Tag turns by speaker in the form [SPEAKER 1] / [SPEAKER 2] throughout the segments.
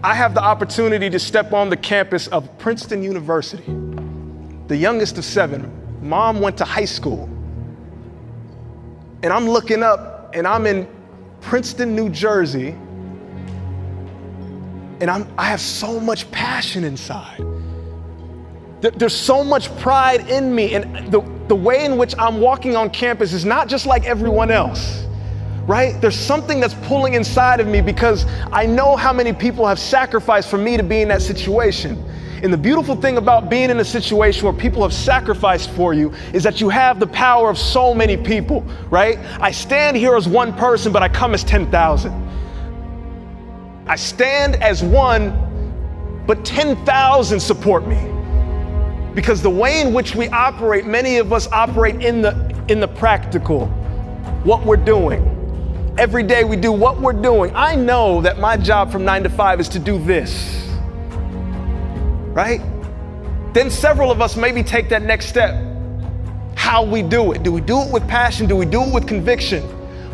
[SPEAKER 1] I have the opportunity to step on the campus of Princeton University, the youngest of 7. Mom went to high school. And I'm looking up and I'm in Princeton, New Jersey, and I have so much passion inside. There's so much pride in me, and the way in which I'm walking on campus is not just like everyone else, right? There's something that's pulling inside of me because I know how many people have sacrificed for me to be in that situation. And the beautiful thing about being in a situation where people have sacrificed for you is that you have the power of so many people, right? I stand here as one person, but I come as 10,000. I stand as one, but 10,000 support me. Because the way in which we operate, many of us operate in the practical, what we're doing. Every day we do what we're doing. I know that my job from 9 to 5 is to do this. Right? Then several of us maybe take that next step. How we do it. Do we do it with passion? Do we do it with conviction?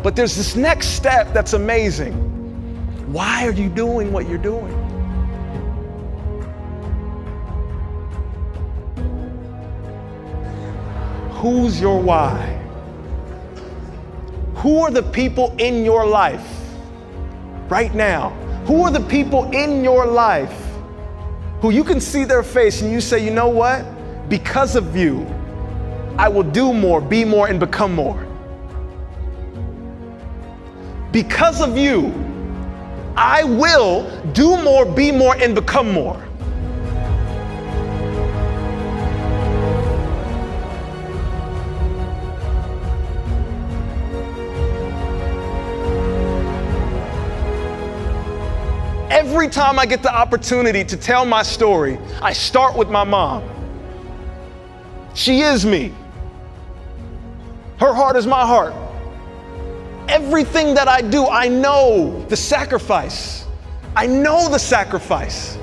[SPEAKER 1] But there's this next step that's amazing. Why are you doing what you're doing? Who's your why? Who are the people in your life right now? Who are the people in your life who you can see their face and you say, you know what? Because of you, I will do more, be more, and become more. Because of you, I will do more, be more, and become more. Every time I get the opportunity to tell my story, I start with my mom. She is me. Her heart is my heart. Everything that I do, I know the sacrifice. I know the sacrifice.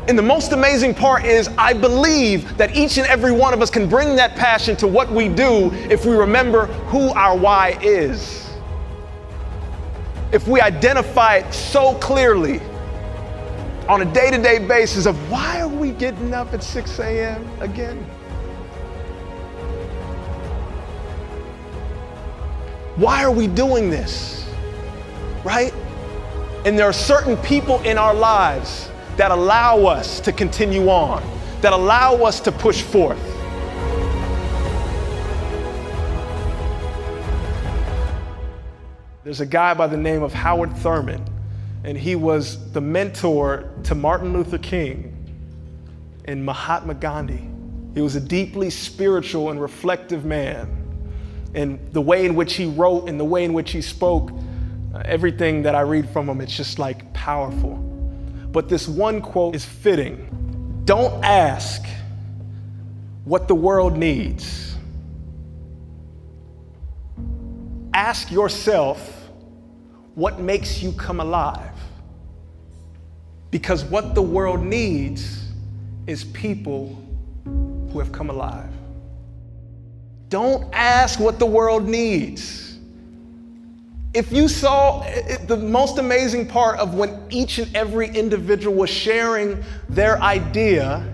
[SPEAKER 1] And the most amazing part is I believe that each and every one of us can bring that passion to what we do if we remember who our why is. If we identify it so clearly on a day-to-day basis of why are we getting up at 6 a.m. again? Why are we doing this, right? And there are certain people in our lives that allow us to continue on, that allow us to push forth. There's a guy by the name of Howard Thurman, and he was the mentor to Martin Luther King and Mahatma Gandhi. He was a deeply spiritual and reflective man. And the way in which he wrote and the way in which he spoke, everything that I read from him, it's just like powerful. But this one quote is fitting. Don't ask what the world needs. Ask yourself what makes you come alive. Because what the world needs is people who have come alive. Don't ask what the world needs. If you saw the most amazing part of when each and every individual was sharing their idea,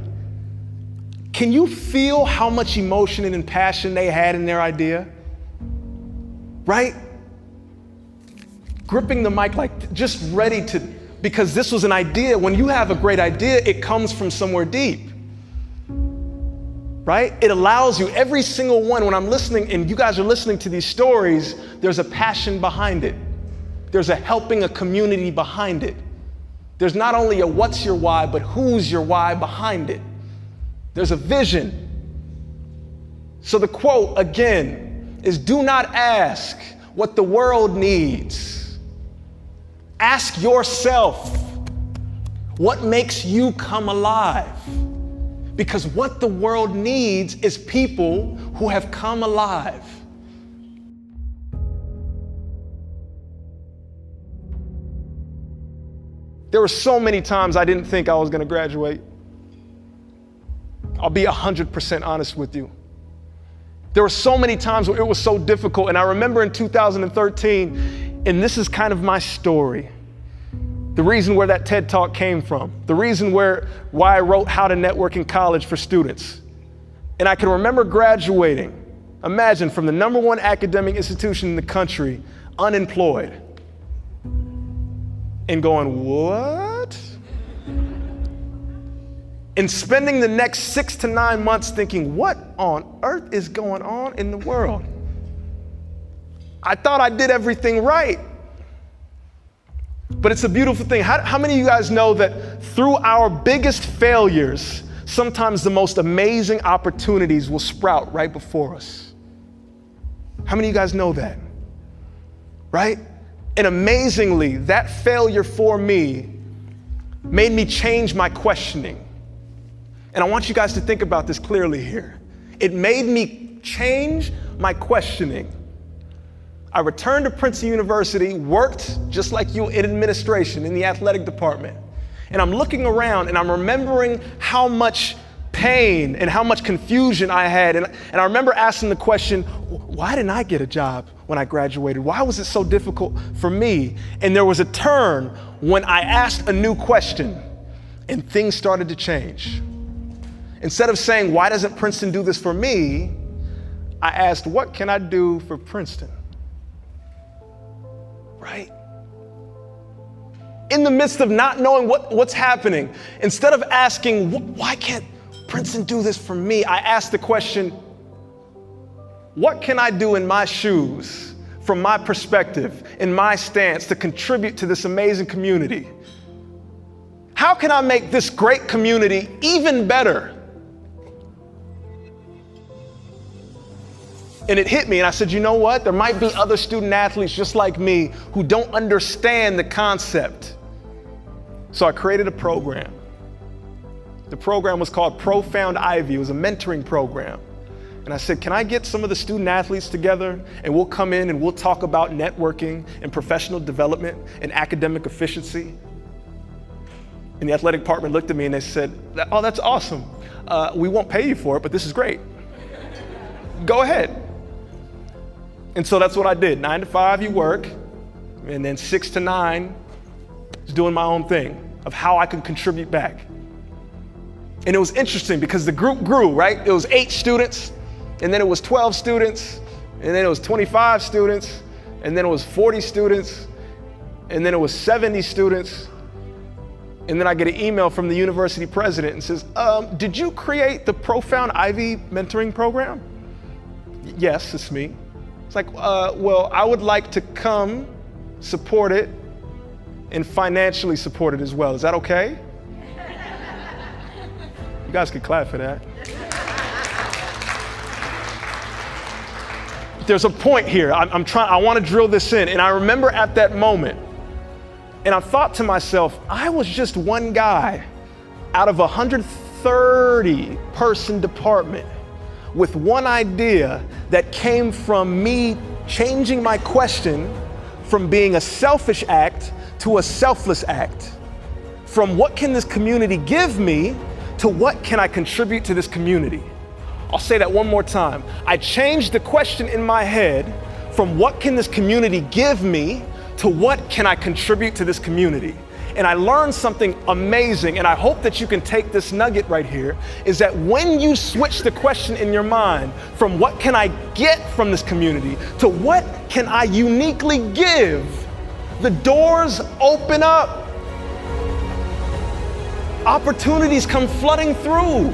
[SPEAKER 1] can you feel how much emotion and passion they had in their idea? Right? Gripping the mic like just ready to, because this was an idea. When you have a great idea, it comes from somewhere deep. Right? It allows you, every single one, when I'm listening and you guys are listening to these stories, there's a passion behind it. There's a helping a community behind it. There's not only a what's your why, but who's your why behind it. There's a vision. So the quote again is, do not ask what the world needs. Ask yourself what makes you come alive. Because what the world needs is people who have come alive. There were so many times I didn't think I was going to graduate. I'll be 100% honest with you. There were so many times where it was so difficult. And I remember in 2013, and this is kind of my story, the reason where that TED Talk came from, the reason why I wrote How to Network in College for Students. And I can remember graduating, imagine, from the #1 academic institution in the country, unemployed, and going, what? And spending the next 6 to 9 months thinking, what on earth is going on in the world? I thought I did everything right. But it's a beautiful thing. How many of you guys know that through our biggest failures, sometimes the most amazing opportunities will sprout right before us? How many of you guys know that? Right? And amazingly, that failure for me made me change my questioning. And I want you guys to think about this clearly here. It made me change my questioning. I returned to Princeton University, worked just like you in administration in the athletic department. And I'm looking around and I'm remembering how much pain and how much confusion I had. And I remember asking the question, why didn't I get a job when I graduated? Why was it so difficult for me? And there was a turn when I asked a new question and things started to change. Instead of saying, why doesn't Princeton do this for me? I asked, what can I do for Princeton? Right? In the midst of not knowing what's happening, instead of asking, why can't Princeton do this for me? I asked the question, what can I do in my shoes, from my perspective, in my stance, to contribute to this amazing community? How can I make this great community even better? And it hit me, and I said, you know what? There might be other student athletes just like me who don't understand the concept. So I created a program. The program was called Profound Ivy. It was a mentoring program. And I said, can I get some of the student athletes together and we'll come in and we'll talk about networking and professional development and academic efficiency? And the athletic department looked at me and they said, oh, that's awesome. We won't pay you for it, but this is great. Go ahead. And so that's what I did. 9 to 5, you work, and then 6 to 9, just doing my own thing of how I could contribute back. And it was interesting because the group grew, right? It was 8 students, and then it was 12 students, and then it was 25 students, and then it was 40 students, and then it was 70 students. And then I get an email from the university president and says, did you create the Profound Ivy mentoring program? Yes, it's me. It's like, well, I would like to come support it and financially support it as well. Is that okay? You guys can clap for that. There's a point here. I want to drill this in. And I remember at that moment, and I thought to myself, I was just one guy out of a 130 person department with one idea that came from me changing my question from being a selfish act to a selfless act. From what can this community give me to what can I contribute to this community? I'll say that one more time. I changed the question in my head from what can this community give me to what can I contribute to this community? And I learned something amazing, and I hope that you can take this nugget right here, is that when you switch the question in your mind from what can I get from this community to what can I uniquely give, the doors open up. Opportunities come flooding through.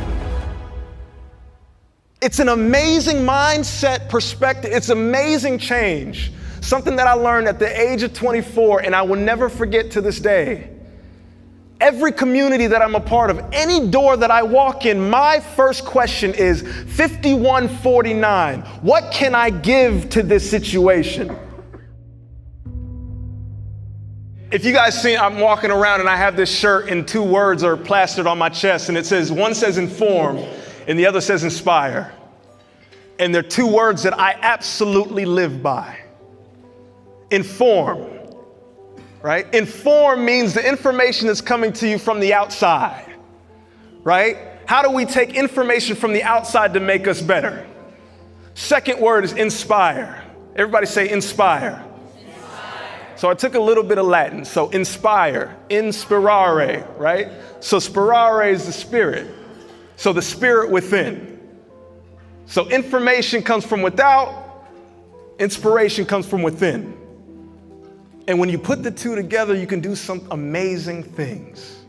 [SPEAKER 1] It's an amazing mindset perspective. It's amazing change. Something that I learned at the age of 24, and I will never forget to this day. Every community that I'm a part of, any door that I walk in, my first question is 5149. What can I give to this situation? If you guys see, I'm walking around and I have this shirt and 2 words are plastered on my chest, and it says, one says inform and the other says inspire. And they're 2 words that I absolutely live by. Inform, right? Inform means the information that's coming to you from the outside, right? How do we take information from the outside to make us better? Second word is inspire. Everybody say inspire. Inspire. So I took a little bit of Latin. So inspire, inspirare, right? So spirare is the spirit. So the spirit within. So information comes from without, inspiration comes from within. And when you put the two together, you can do some amazing things.